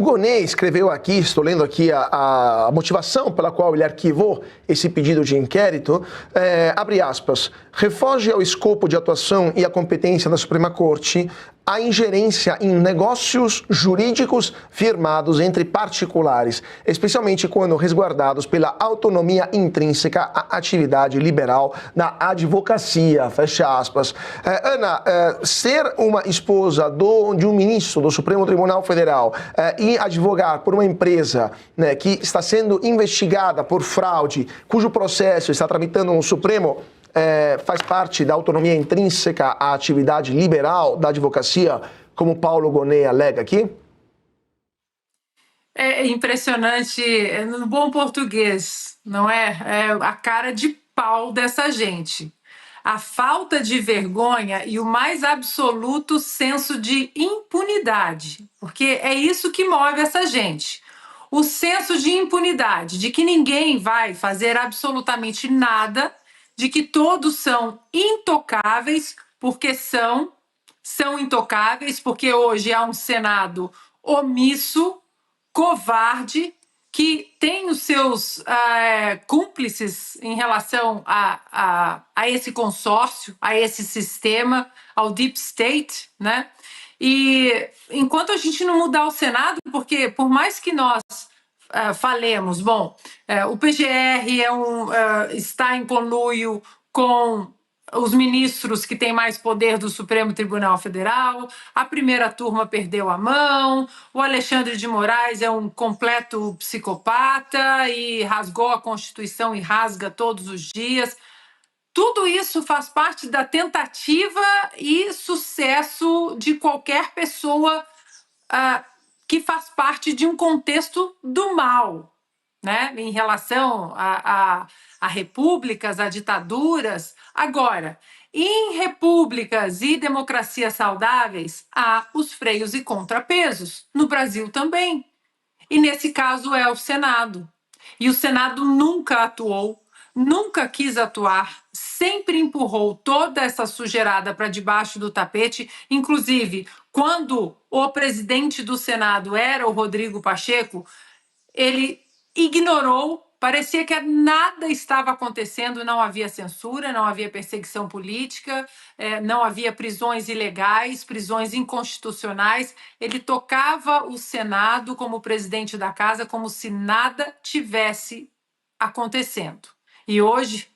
Gonê escreveu aqui, estou lendo aqui a motivação pela qual ele arquivou esse pedido de inquérito, abre aspas, refoge ao escopo de atuação e a competência da Suprema Corte a ingerência em negócios jurídicos firmados entre particulares, especialmente quando resguardados pela autonomia intrínseca à atividade liberal da advocacia, fecha aspas. Ana, ser uma esposa de um ministro do Supremo Tribunal Federal e advogar por uma empresa, né, que está sendo investigada por fraude, cujo processo está tramitando no Supremo, faz parte da autonomia intrínseca à atividade liberal da advocacia, como Paulo Gonê alega aqui? É impressionante, no bom português, não é? É a cara de pau dessa gente. A falta de vergonha e o mais absoluto senso de impunidade, porque é isso que move essa gente. O senso de impunidade, de que ninguém vai fazer absolutamente nada, de que todos são intocáveis, porque são intocáveis, porque hoje há um Senado omisso, covarde, que tem os seus cúmplices em relação a esse consórcio, a esse sistema, ao Deep State, né? E enquanto a gente não mudar o Senado, porque por mais que nós falemos, bom, o PGR está em conluio com os ministros que têm mais poder do Supremo Tribunal Federal, a primeira turma perdeu a mão, o Alexandre de Moraes é um completo psicopata e rasgou a Constituição e rasga todos os dias. Tudo isso faz parte da tentativa e sucesso de qualquer pessoa que faz parte de um contexto do mal, né? Em relação a repúblicas, a ditaduras. Agora, em repúblicas e democracias saudáveis, há os freios e contrapesos. No Brasil também. E nesse caso é o Senado. E o Senado nunca atuou, nunca quis atuar, sempre empurrou toda essa sujeirada para debaixo do tapete, inclusive quando o presidente do Senado era o Rodrigo Pacheco, ele ignorou, parecia que nada estava acontecendo, não havia censura, não havia perseguição política, não havia prisões ilegais, prisões inconstitucionais. Ele tocava o Senado como presidente da casa, como se nada tivesse acontecendo. E hoje,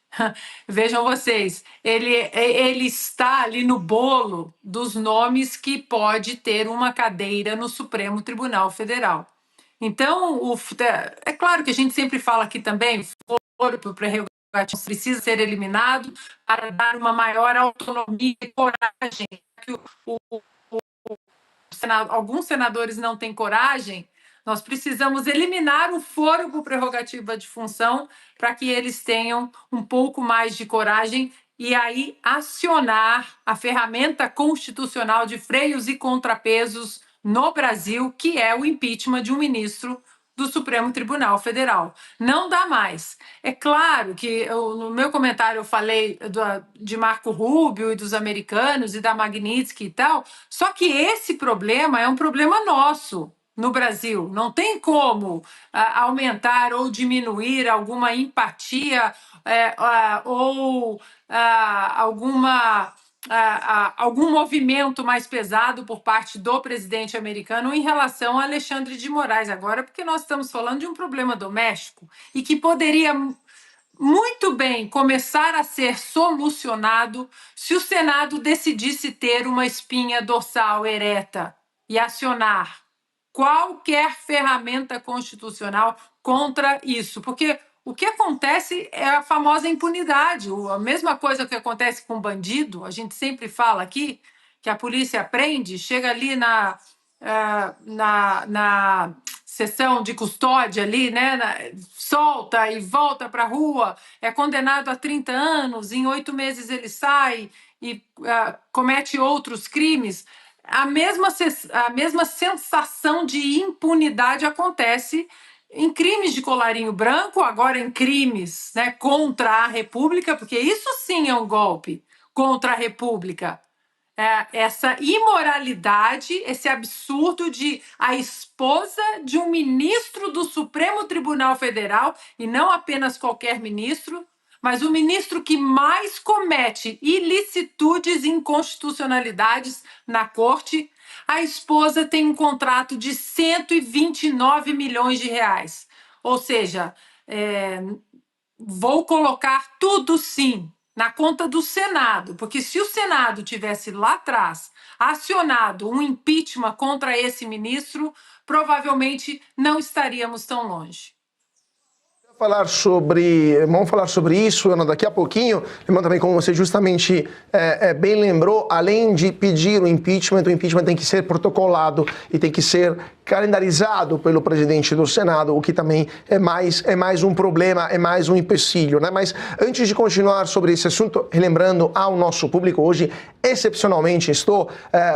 vejam vocês, ele está ali no bolo dos nomes que pode ter uma cadeira no Supremo Tribunal Federal. Então, é claro que a gente sempre fala aqui também, foro prerrogativo precisa ser eliminado para dar uma maior autonomia e coragem. Que alguns senadores não têm coragem, nós precisamos eliminar o foro por prerrogativa de função para que eles tenham um pouco mais de coragem e aí acionar a ferramenta constitucional de freios e contrapesos no Brasil, que é o impeachment de um ministro do Supremo Tribunal Federal. Não dá mais. É claro que no meu comentário eu falei de Marco Rubio e dos americanos e da Magnitsky e tal, só que esse problema é um problema nosso no Brasil. Não tem como aumentar ou diminuir alguma empatia ou algum movimento mais pesado por parte do presidente americano em relação a Alexandre de Moraes agora, porque nós estamos falando de um problema doméstico e que poderia muito bem começar a ser solucionado se o Senado decidisse ter uma espinha dorsal ereta e acionar qualquer ferramenta constitucional contra isso, porque o que acontece é a famosa impunidade, a mesma coisa que acontece com bandido, a gente sempre fala aqui, que a polícia prende, chega ali na sessão de custódia ali, né, solta e volta para a rua, é condenado a 30 anos, em 8 meses ele sai e comete outros crimes. A mesma sensação de impunidade acontece em crimes de colarinho branco, agora em crimes, né, contra a República, porque isso sim é um golpe contra a República. essa imoralidade, esse absurdo de a esposa de um ministro do Supremo Tribunal Federal, e não apenas qualquer ministro, mas o ministro que mais comete ilicitudes e inconstitucionalidades na corte, a esposa tem um contrato de 129 milhões de reais. Ou seja, vou colocar tudo sim na conta do Senado, porque se o Senado tivesse lá atrás acionado um impeachment contra esse ministro, provavelmente não estaríamos tão longe. Vamos falar sobre isso, Ana, daqui a pouquinho. Lembrando também, como você justamente bem lembrou, além de pedir o impeachment tem que ser protocolado e tem que ser calendarizado pelo presidente do Senado, o que também é mais um problema, é mais um empecilho, né? Mas antes de continuar sobre esse assunto, relembrando ao nosso público, hoje, excepcionalmente, estou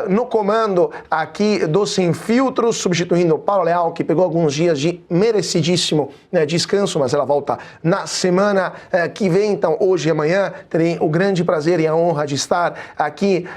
no comando aqui do Sem Filtros, substituindo o Paulo Leal, que pegou alguns dias de merecidíssimo descanso, mas ela volta na semana que vem. Então, hoje e amanhã, terei o grande prazer e a honra de estar aqui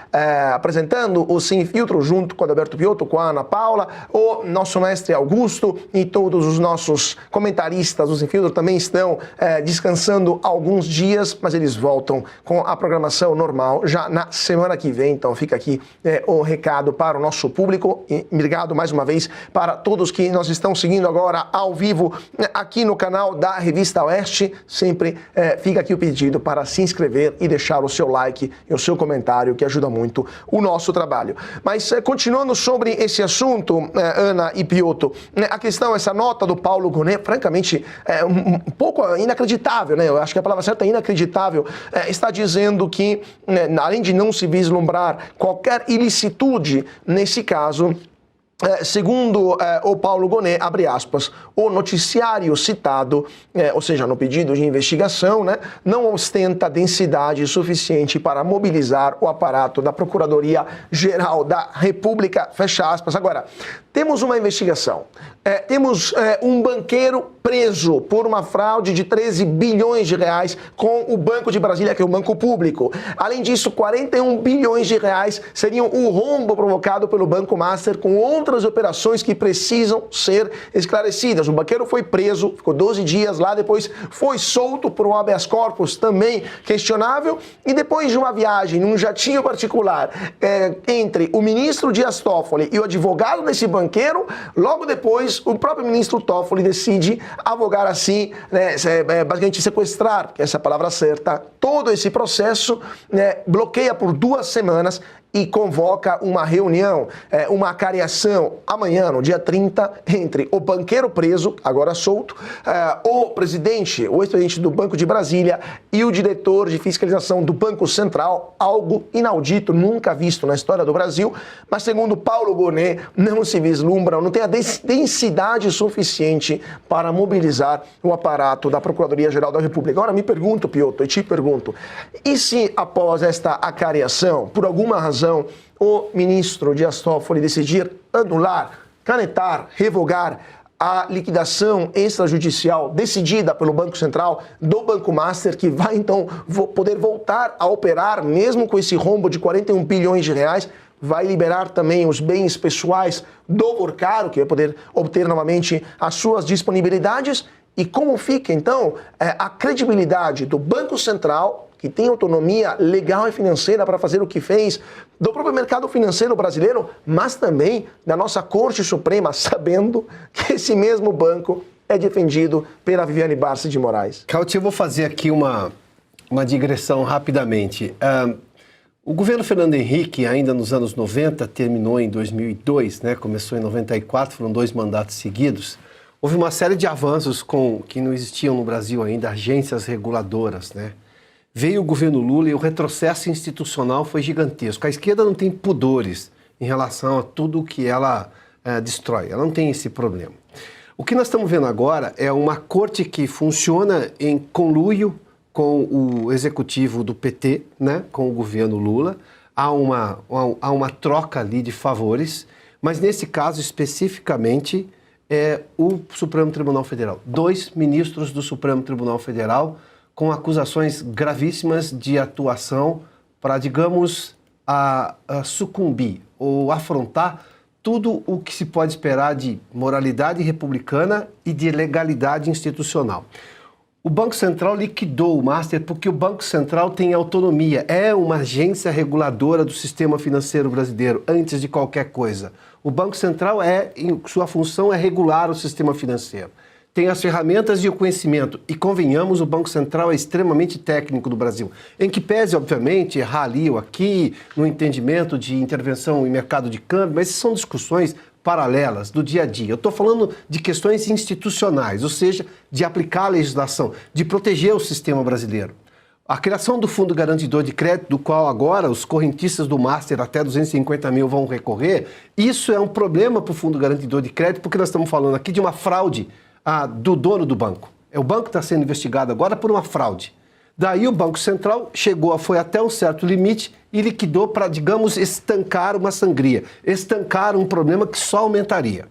apresentando o Sem Filtro junto com o Adalberto Piotto, com a Ana Paula, o nosso mestre Augusto e todos os nossos comentaristas do Sem Filtro também estão descansando alguns dias, mas eles voltam com a programação normal já na semana que vem. Então, fica aqui o recado para o nosso público e obrigado mais uma vez para todos que nos estão seguindo agora ao vivo aqui no canal da Revista Oeste. Sempre fica aqui o pedido para se inscrever e deixar o seu like e o seu comentário, que ajuda muito o nosso trabalho. Mas continuando sobre esse assunto, Ana e Piotto, a questão, essa nota do Paulo Gonet, francamente, um pouco inacreditável, né? Eu acho que a palavra certa é inacreditável. Está dizendo que, além de não se vislumbrar qualquer ilicitude nesse caso, segundo o Paulo Gonet, abre aspas, o noticiário citado, ou seja, no pedido de investigação, né, não ostenta densidade suficiente para mobilizar o aparato da Procuradoria-Geral da República, fecha aspas. Agora, temos uma investigação, temos um banqueiro preso por uma fraude de 13 bilhões de reais com o Banco de Brasília, que é o banco público. Além disso, 41 bilhões de reais seriam o rombo provocado pelo Banco Master com outras operações que precisam ser esclarecidas. O banqueiro foi preso, ficou 12 dias lá, depois foi solto por um habeas corpus também questionável, e depois de uma viagem num jatinho particular entre o ministro Dias Toffoli e o advogado desse banqueiro, logo depois o próprio ministro Toffoli decide avogar assim, né, basicamente sequestrar, que é essa palavra certa, todo esse processo, né, bloqueia por 2 semanas e convoca uma reunião, uma acariação amanhã, no dia 30, entre o banqueiro preso, agora solto, o ex-presidente do Banco de Brasília e o diretor de fiscalização do Banco Central, algo inaudito, nunca visto na história do Brasil, mas segundo Paulo Gonet, não se vislumbra, não tem a densidade suficiente para mobilizar o aparato da Procuradoria-Geral da República. Agora me pergunto, Piotto, e te pergunto, e se após esta acariação, por alguma razão, o ministro Dias Toffoli decidir anular, canetar, revogar a liquidação extrajudicial decidida pelo Banco Central do Banco Master, que vai então poder voltar a operar, mesmo com esse rombo de 41 bilhões de reais, vai liberar também os bens pessoais do Vorcaro, que vai poder obter novamente as suas disponibilidades. E como fica, então, a credibilidade do Banco Central, que tem autonomia legal e financeira para fazer o que fez, do próprio mercado financeiro brasileiro, mas também da nossa Corte Suprema, sabendo que esse mesmo banco é defendido pela Viviane Barça de Moraes? Cauti, eu vou fazer aqui uma digressão rapidamente. O governo Fernando Henrique, ainda nos anos 90, terminou em 2002, né? Começou em 94, foram 2 mandatos seguidos. Houve uma série de avanços que não existiam no Brasil ainda, agências reguladoras, né? Veio o governo Lula e o retrocesso institucional foi gigantesco. A esquerda não tem pudores em relação a tudo que ela destrói. Ela não tem esse problema. O que nós estamos vendo agora é uma corte que funciona em conluio com o executivo do PT, né, com o governo Lula. Há uma troca ali de favores, mas nesse caso especificamente é o Supremo Tribunal Federal. 2 ministros do Supremo Tribunal Federal com acusações gravíssimas de atuação para, digamos, a sucumbir ou afrontar tudo o que se pode esperar de moralidade republicana e de legalidade institucional. O Banco Central liquidou o Master porque o Banco Central tem autonomia, é uma agência reguladora do sistema financeiro brasileiro, antes de qualquer coisa. O Banco Central sua função é regular o sistema financeiro. Tem as ferramentas e o conhecimento. E convenhamos, o Banco Central é extremamente técnico do Brasil. Em que pese, obviamente, errar ali ou aqui, no entendimento de intervenção em mercado de câmbio, mas são discussões paralelas do dia a dia. Eu estou falando de questões institucionais, ou seja, de aplicar a legislação, de proteger o sistema brasileiro. A criação do Fundo Garantidor de Crédito, do qual agora os correntistas do Master até 250 mil vão recorrer, isso é um problema para o Fundo Garantidor de Crédito, porque nós estamos falando aqui de uma fraude do dono do banco. O banco está sendo investigado agora por uma fraude. Daí o Banco Central foi até um certo limite e liquidou para, digamos, estancar uma sangria, estancar um problema que só aumentaria.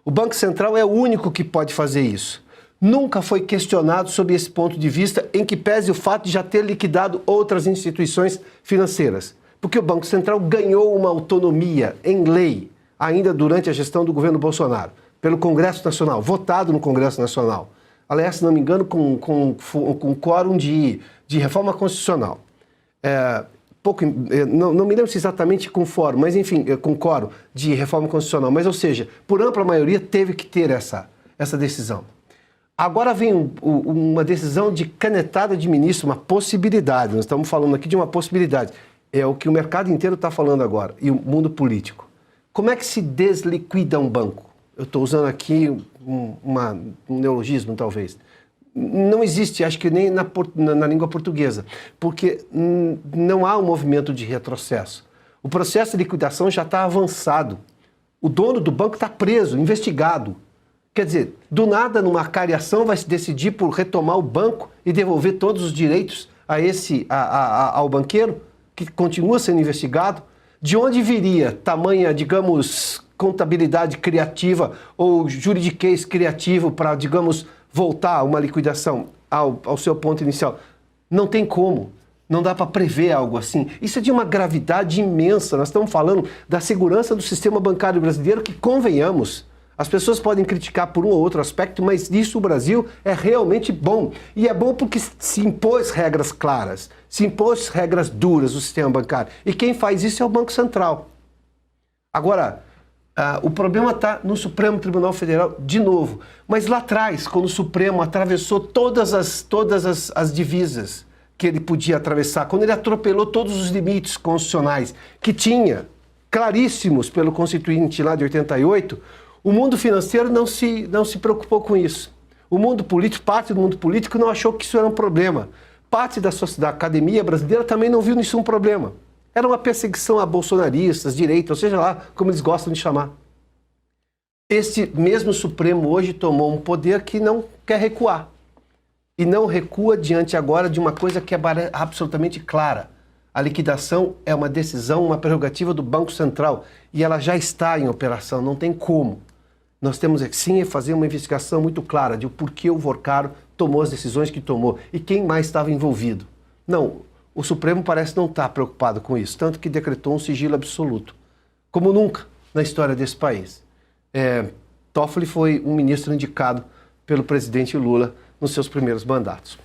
O Banco Central é o único que pode fazer isso. Nunca foi questionado sob esse ponto de vista, em que pese o fato de já ter liquidado outras instituições financeiras. Porque o Banco Central ganhou uma autonomia em lei, ainda durante a gestão do governo Bolsonaro, pelo Congresso Nacional, votado no Congresso Nacional. Aliás, se não me engano, com quórum de reforma constitucional. Não me lembro se exatamente com fórum, mas enfim, com quórum de reforma constitucional. Mas, ou seja, por ampla maioria teve que ter essa decisão. Agora vem uma decisão de canetada de ministro, uma possibilidade. Nós estamos falando aqui de uma possibilidade. É o que o mercado inteiro está falando agora, e o mundo político. Como é que se desliquida um banco? Eu estou usando aqui um neologismo, talvez. Não existe, acho que nem na língua portuguesa, porque não há um movimento de retrocesso. O processo de liquidação já está avançado. O dono do banco está preso, investigado. Quer dizer, do nada, numa cariação, vai se decidir por retomar o banco e devolver todos os direitos ao banqueiro, que continua sendo investigado. De onde viria tamanha, digamos, contabilidade criativa ou juridiquês criativo para, digamos, voltar uma liquidação ao seu ponto inicial? Não tem como. Não dá para prever algo assim. Isso é de uma gravidade imensa. Nós estamos falando da segurança do sistema bancário brasileiro, que, convenhamos, as pessoas podem criticar por um ou outro aspecto, mas isso o Brasil é realmente bom. E é bom porque se impôs regras claras, se impôs regras duras no sistema bancário. E quem faz isso é o Banco Central. Agora, o problema está no Supremo Tribunal Federal de novo. Mas lá atrás, quando o Supremo atravessou todas as divisas que ele podia atravessar, quando ele atropelou todos os limites constitucionais que tinha, claríssimos pelo Constituinte lá de 88, o mundo financeiro não se preocupou com isso. O mundo político, parte do mundo político não achou que isso era um problema. Parte da academia brasileira também não viu nisso um problema. Era uma perseguição a bolsonaristas, direita, ou seja lá como eles gostam de chamar. Este mesmo Supremo hoje tomou um poder que não quer recuar. E não recua diante agora de uma coisa que é absolutamente clara. A liquidação é uma decisão, uma prerrogativa do Banco Central e ela já está em operação, não tem como. Nós temos sim fazer uma investigação muito clara de por que o Vorcaro tomou as decisões que tomou e quem mais estava envolvido. Não, o Supremo parece não estar preocupado com isso, tanto que decretou um sigilo absoluto, como nunca na história desse país. Toffoli foi um ministro indicado pelo presidente Lula nos seus primeiros mandatos.